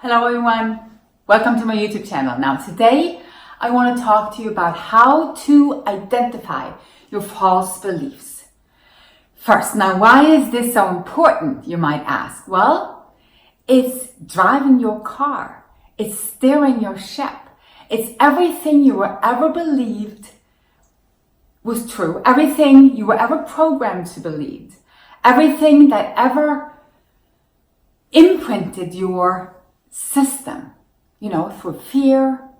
Hello everyone, welcome to my YouTube channel. Now today I want to talk to you about how to identify your false beliefs. First, now why is this so important, you might ask? Well, it's driving your car, it's steering your ship, it's everything you were ever believed was true, everything you were ever programmed to believe, everything that ever imprinted your system, through fear,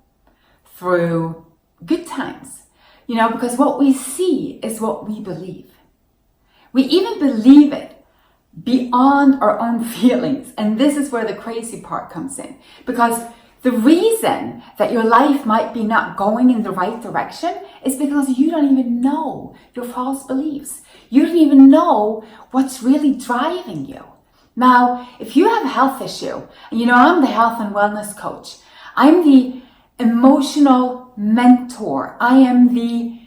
through good times, because what we see is what we believe. We even believe it beyond our own feelings. And this is where the crazy part comes in, because the reason that your life might be not going in the right direction is because you don't even know your false beliefs. You don't even know what's really driving you. Now, if you have a health issue, and I'm the health and wellness coach, I'm the emotional mentor, I am the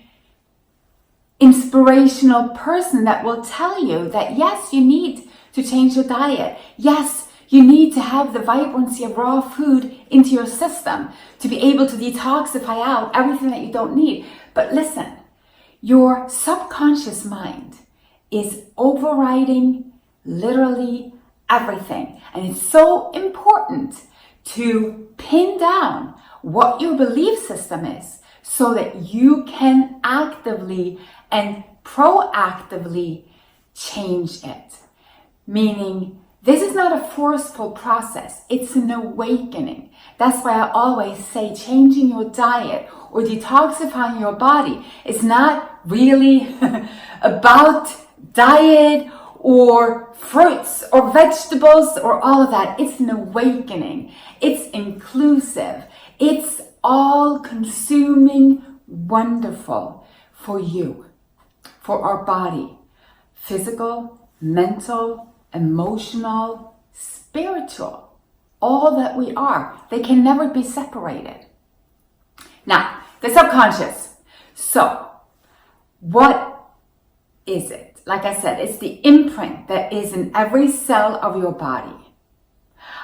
inspirational person that will tell you that yes, you need to change your diet. Yes, you need to have the vibrancy of raw food into your system to be able to detoxify out everything that you don't need. But listen, your subconscious mind is overriding literally everything. And it's so important to pin down what your belief system is so that you can actively and proactively change it. Meaning, this is not a forceful process, it's an awakening. That's why I always say changing your diet or detoxifying your body is not really about diet or fruits or vegetables or all of that. It's an awakening. It's inclusive. It's all-consuming, wonderful for you, for our body, physical, mental, emotional, spiritual, all that we are. They can never be separated. Now, the subconscious. So, what is it? Like I said, it's the imprint that is in every cell of your body.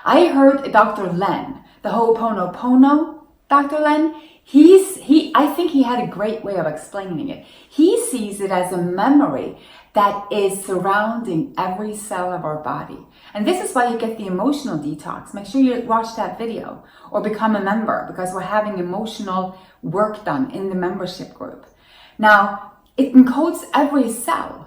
I heard Dr. Len, the Ho'oponopono, Dr. Len, I think he had a great way of explaining it. He sees it as a memory that is surrounding every cell of our body. And this is why you get the emotional detox. Make sure you watch that video or become a member, because we're having emotional work done in the membership group. Now, it encodes every cell.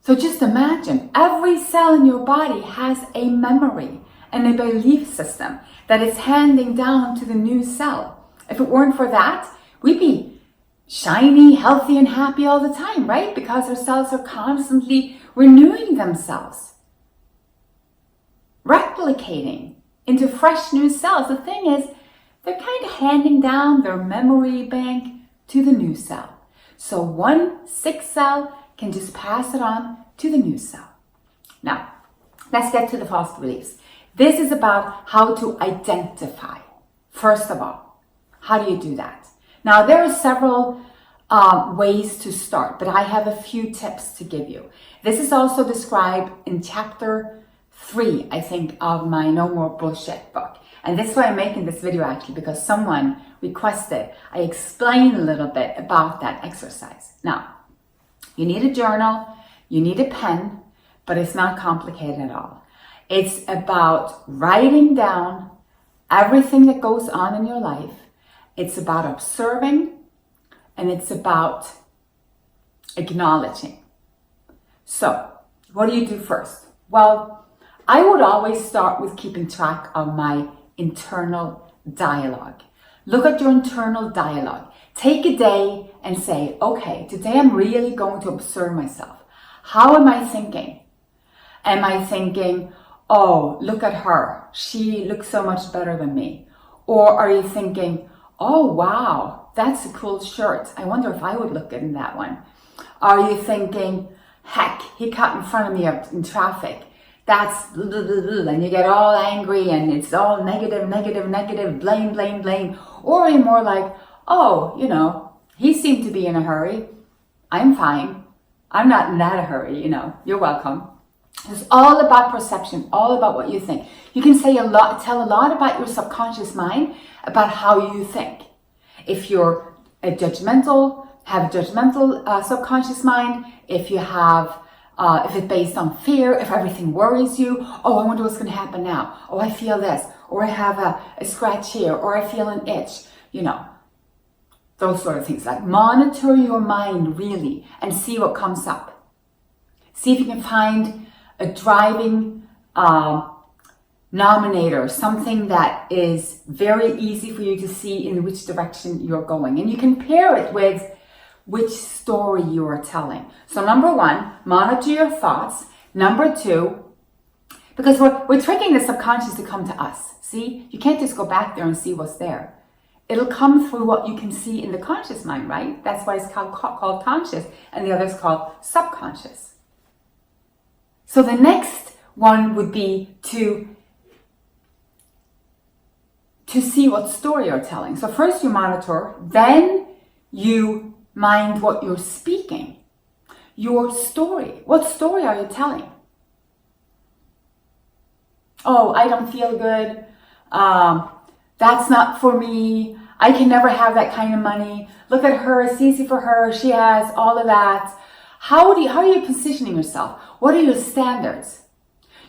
So just imagine, every cell in your body has a memory and a belief system that is handing down to the new cell. If it weren't for that, we'd be shiny, healthy, and happy all the time, right? Because our cells are constantly renewing themselves, replicating into fresh new cells. The thing is, they're kind of handing down their memory bank to the new cell. So one sick cell can just pass it on to the new cell. Now, let's get to the false beliefs. This is about how to identify. First of all, how do you do that? Now, there are several ways to start, but I have a few tips to give you. This is also described in chapter 3, I think, of my No More Bullshit book. And this is why I'm making this video actually, because someone requested I explain a little bit about that exercise. Now, you need a journal, you need a pen, but it's not complicated at all. It's about writing down everything that goes on in your life. It's about observing, and it's about acknowledging. So, what do you do first? Well, I would always start with keeping track of my internal dialogue. Look at your internal dialogue. Take a day and say, okay, today I'm really going to observe myself. How am I thinking? Am I thinking, oh, look at her, she looks so much better than me? Or are you thinking, oh, wow, that's a cool shirt, I wonder if I would look good in that one? Are you thinking, heck, he cut in front of me in traffic, that's blah, blah, blah, blah, and you get all angry and it's all negative, blame, blame, blame? Or are you more like, oh, he seemed to be in a hurry, I'm fine, I'm not in that hurry, you're welcome. It's all about perception, all about what you think. You can say tell a lot about your subconscious mind, about how you think. If you're have a judgmental subconscious mind, if you have, if it's based on fear, if everything worries you, oh, I wonder what's going to happen now. Oh, I feel this, or I have a scratch here, or I feel an itch, you know, those sort of things. Like, monitor your mind really and see what comes up. See if you can find a driving nominator, something that is very easy for you to see in which direction you're going. And you can pair it with which story you are telling. So number one, monitor your thoughts. Number two, because we're tricking the subconscious to come to us. See, you can't just go back there and see what's there. It'll come through what you can see in the conscious mind, right? That's why it's called conscious, and the other is called subconscious. So the next one would be to see what story you're telling. So first you monitor, then you mind what you're speaking. Your story. What story are you telling? Oh, I don't feel good. That's not for me. I can never have that kind of money. Look at her. It's easy for her. She has all of that. How are you positioning yourself? What are your standards?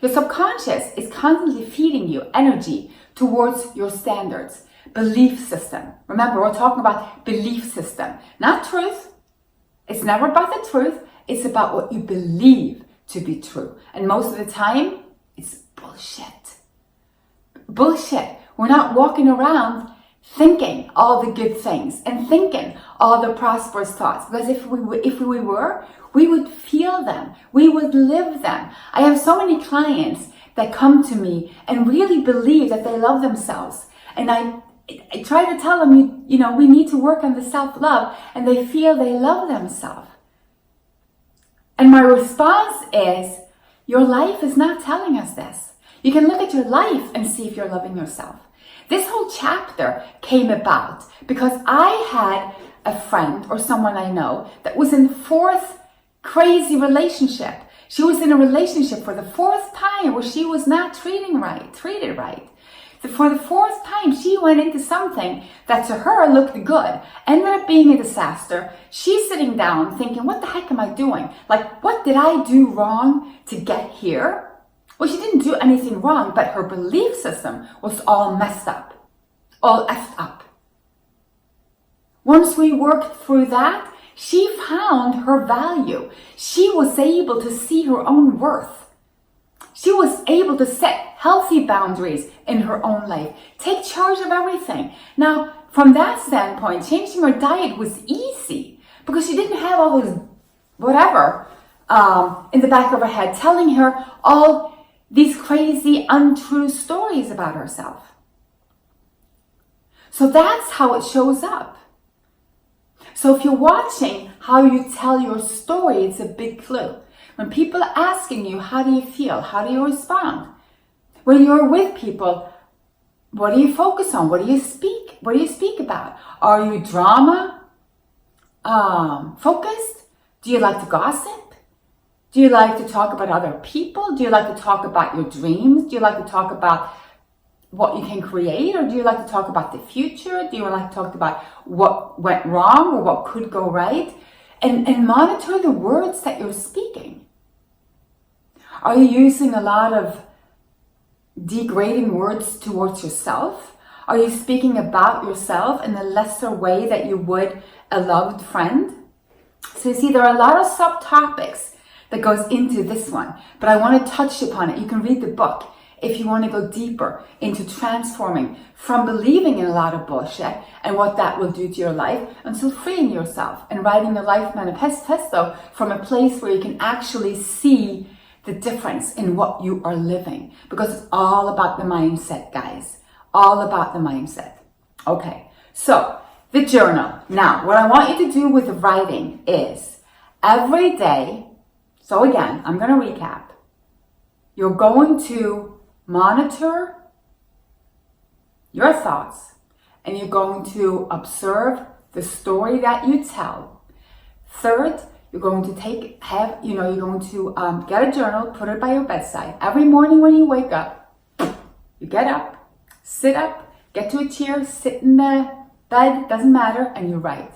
Your subconscious is constantly feeding you energy towards your standards. Belief system. Remember, we're talking about belief system, not truth. It's never about the truth. It's about what you believe to be true. And most of the time, it's bullshit. Bullshit. We're not walking around thinking all the good things and thinking all the prosperous thoughts. Because if we were, we would feel them. We would live them. I have so many clients that come to me and really believe that they love themselves. And I try to tell them, you know, we need to work on the self-love, and they feel they love themselves. And my response is, your life is not telling us this. You can look at your life and see if you're loving yourself. This whole chapter came about because I had a friend or someone I know that was in the fourth crazy relationship. She was in a relationship for the fourth time where she was not treated right. So for the fourth time, she went into something that to her looked good, ended up being a disaster. She's sitting down thinking, what the heck am I doing? Like, what did I do wrong to get here? Well, she didn't do anything wrong, but her belief system was all messed up, all effed up. Once we worked through that, she found her value. She was able to see her own worth. She was able to set healthy boundaries in her own life, take charge of everything. Now, from that standpoint, changing her diet was easy because she didn't have all those whatever in the back of her head telling her all these crazy, untrue stories about herself. So that's how it shows up. So if you're watching how you tell your story, it's a big clue. When people are asking you, how do you feel? How do you respond? When you're with people, what do you focus on? What do you speak? What do you speak about? Are you drama focused? Do you like to gossip? Do you like to talk about other people? Do you like to talk about your dreams? Do you like to talk about what you can create? Or do you like to talk about the future? Do you like to talk about what went wrong or what could go right? And monitor the words that you're speaking. Are you using a lot of degrading words towards yourself? Are you speaking about yourself in a lesser way that you would a loved friend? So you see, there are a lot of subtopics that goes into this one, but I want to touch upon it. You can read the book if you want to go deeper into transforming from believing in a lot of bullshit and what that will do to your life until freeing yourself and writing the life manifesto from a place where you can actually see the difference in what you are living, because it's all about the mindset, guys. All about the mindset. Okay, so the journal. Now, what I want you to do with the writing is every day, so again, I'm going to recap. You're going to monitor your thoughts and you're going to observe the story that you tell. Third, You're going to you're going to get a journal, put it by your bedside. Every morning when you wake up, you get up, sit up, get to a chair, sit in the bed, doesn't matter, and you write.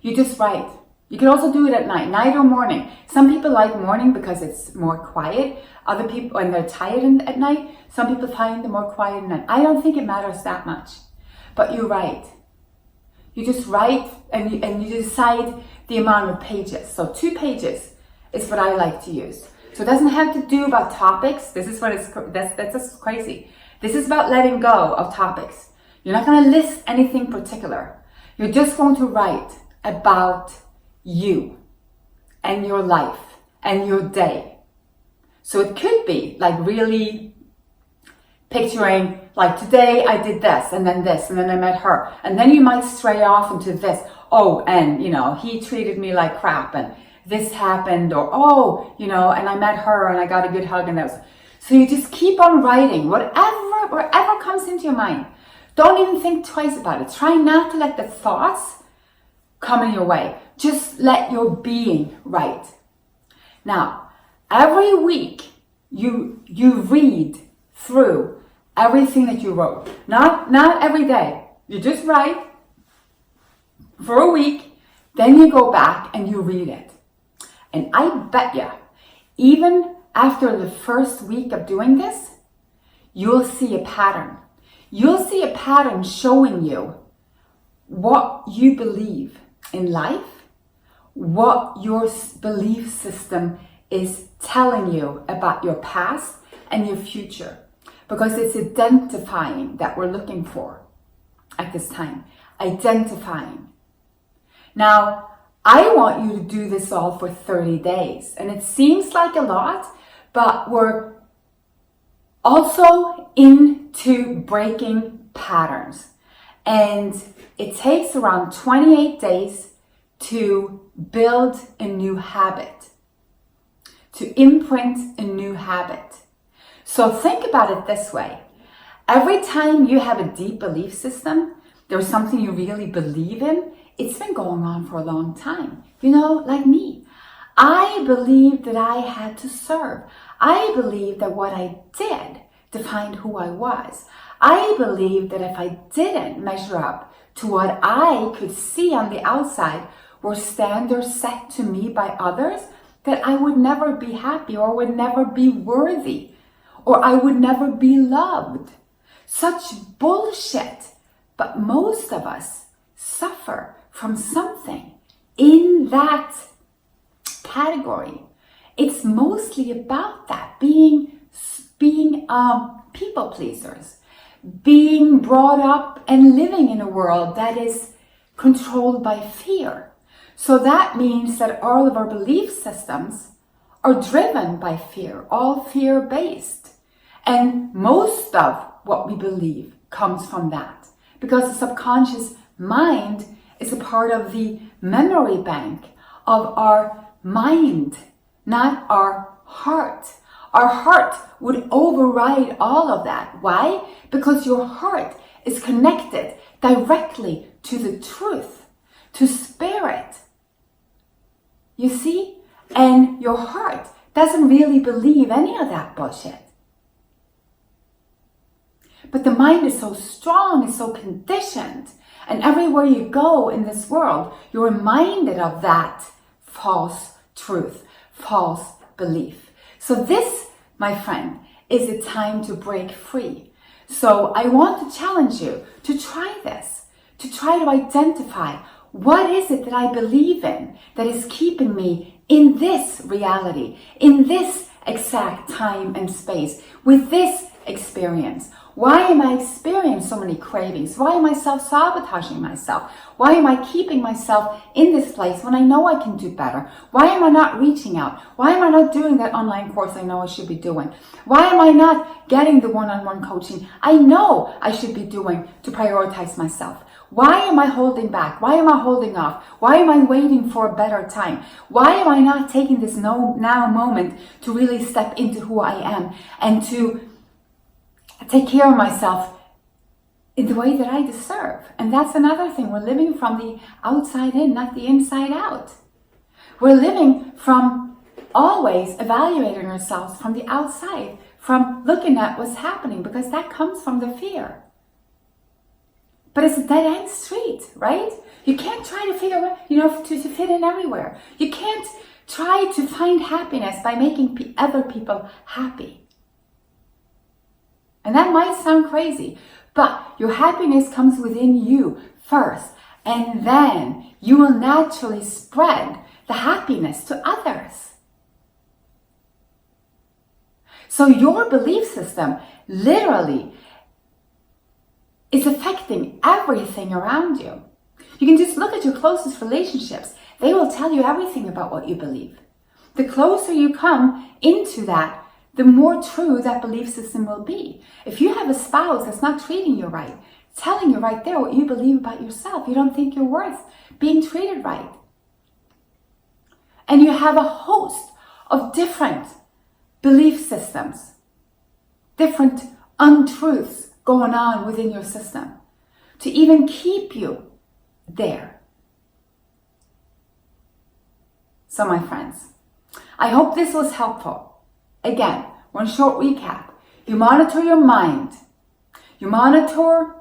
You just write. You can also do it at night or morning. Some people like morning because it's more quiet. Other people, when they're tired at night, some people find the more quiet at night. I don't think it matters that much, but you write. You just write and you decide the amount of pages. So 2 pages is what I like to use. So it doesn't have to do about topics. This is that's just crazy. This is about letting go of topics. You're not going to list anything particular. You're just going to write about you and your life and your day. So it could be like really picturing, like, today I did this and then I met her, and then you might stray off into this. Oh, and he treated me like crap and this happened, or and I met her and I got a good hug and that was. So you just keep on writing wherever comes into your mind. Don't even think twice about it. Try not to let the thoughts come in your way. Just let your being write. Now, every week you read through everything that you wrote. Not every day. You just write for a week, then you go back and you read it. And I bet you, even after the first week of doing this, you'll see a pattern. You'll see a pattern showing you what you believe in life, what your belief system is telling you about your past and your future, because it's identifying that we're looking for at this time. Identifying. Now, I want you to do this all for 30 days, and it seems like a lot, but we're also into breaking patterns, and it takes around 28 days to build a new habit, to imprint a new habit. So think about it this way. Every time you have a deep belief system, there's something you really believe in, it's been going on for a long time. Like me. I believed that I had to serve. I believed that what I did defined who I was. I believed that if I didn't measure up to what I could see on the outside were standards set to me by others, that I would never be happy or would never be worthy or I would never be loved. Such bullshit. But most of us suffer from something in that category. It's mostly about that, being people pleasers, being brought up and living in a world that is controlled by fear. So that means that all of our belief systems are driven by fear, all fear-based. And most of what we believe comes from that, because the subconscious mind is a part of the memory bank of our mind, not our heart. Our heart would override all of that. Why? Because your heart is connected directly to the truth, to spirit. You see? And your heart doesn't really believe any of that bullshit. But the mind is so strong, it's so conditioned. And everywhere you go in this world, you're reminded of that false truth, false belief. So this, my friend, is a time to break free. So I want to challenge you to try this, to try to identify what is it that I believe in that is keeping me in this reality, in this exact time and space, with this experience. Why am I experiencing so many cravings? Why am I self-sabotaging myself? Why am I keeping myself in this place when I know I can do better? Why am I not reaching out? Why am I not doing that online course I know I should be doing? Why am I not getting the one-on-one coaching I know I should be doing to prioritize myself? Why am I holding back? Why am I holding off? Why am I waiting for a better time? Why am I not taking this now moment to really step into who I am and to take care of myself in the way that I deserve. And that's another thing. We're living from the outside in, not the inside out. We're living from always evaluating ourselves from the outside, from looking at what's happening, because that comes from the fear. But it's a dead-end street, right? You can't try to figure out, to fit in everywhere. You can't try to find happiness by making other people happy. And that might sound crazy, but your happiness comes within you first, and then you will naturally spread the happiness to others. So your belief system literally is affecting everything around you. You can just look at your closest relationships. They will tell you everything about what you believe. The closer you come into that, the more true that belief system will be. If you have a spouse that's not treating you right, telling you right there what you believe about yourself, you don't think you're worth being treated right. And you have a host of different belief systems, different untruths going on within your system to even keep you there. So my friends, I hope this was helpful. Again, one short recap. You monitor your mind. You monitor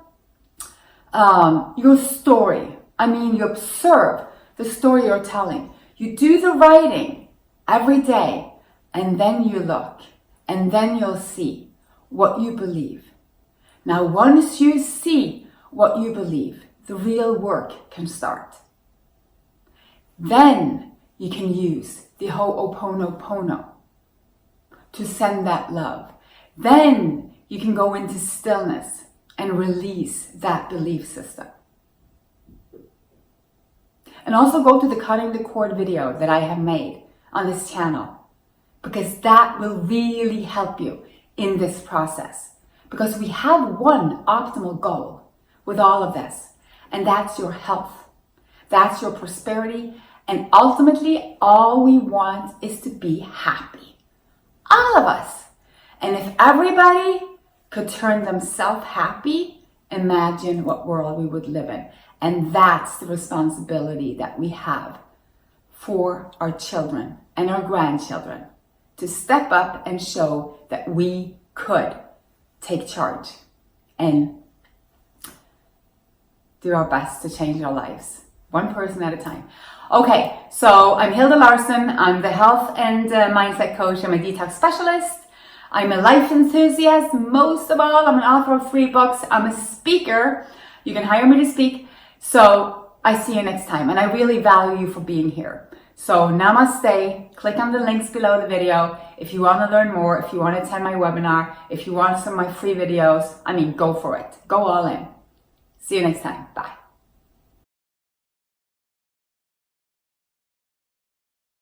your story. You observe the story you're telling. You do the writing every day, and then you look, and then you'll see what you believe. Now, once you see what you believe, the real work can start. Then you can use the Ho'oponopono to send that love. Then you can go into stillness and release that belief system. And also go to the Cutting the Cord video that I have made on this channel, because that will really help you in this process. Because we have one optimal goal with all of this, and that's your health. That's your prosperity. And ultimately, all we want is to be happy. All of us. And if everybody could turn themselves happy, imagine what world we would live in. And that's the responsibility that we have for our children and our grandchildren, to step up and show that we could take charge and do our best to change our lives, one person at a time. Okay, so I'm Hilde Larsen. I'm the health and mindset coach. I'm a detox specialist. I'm a life enthusiast. Most of all, I'm an author of 3 books. I'm a speaker. You can hire me to speak. So I see you next time. And I really value you for being here. So namaste. Click on the links below the video if you want to learn more, if you want to attend my webinar, if you want some of my free videos. Go for it. Go all in. See you next time. Bye.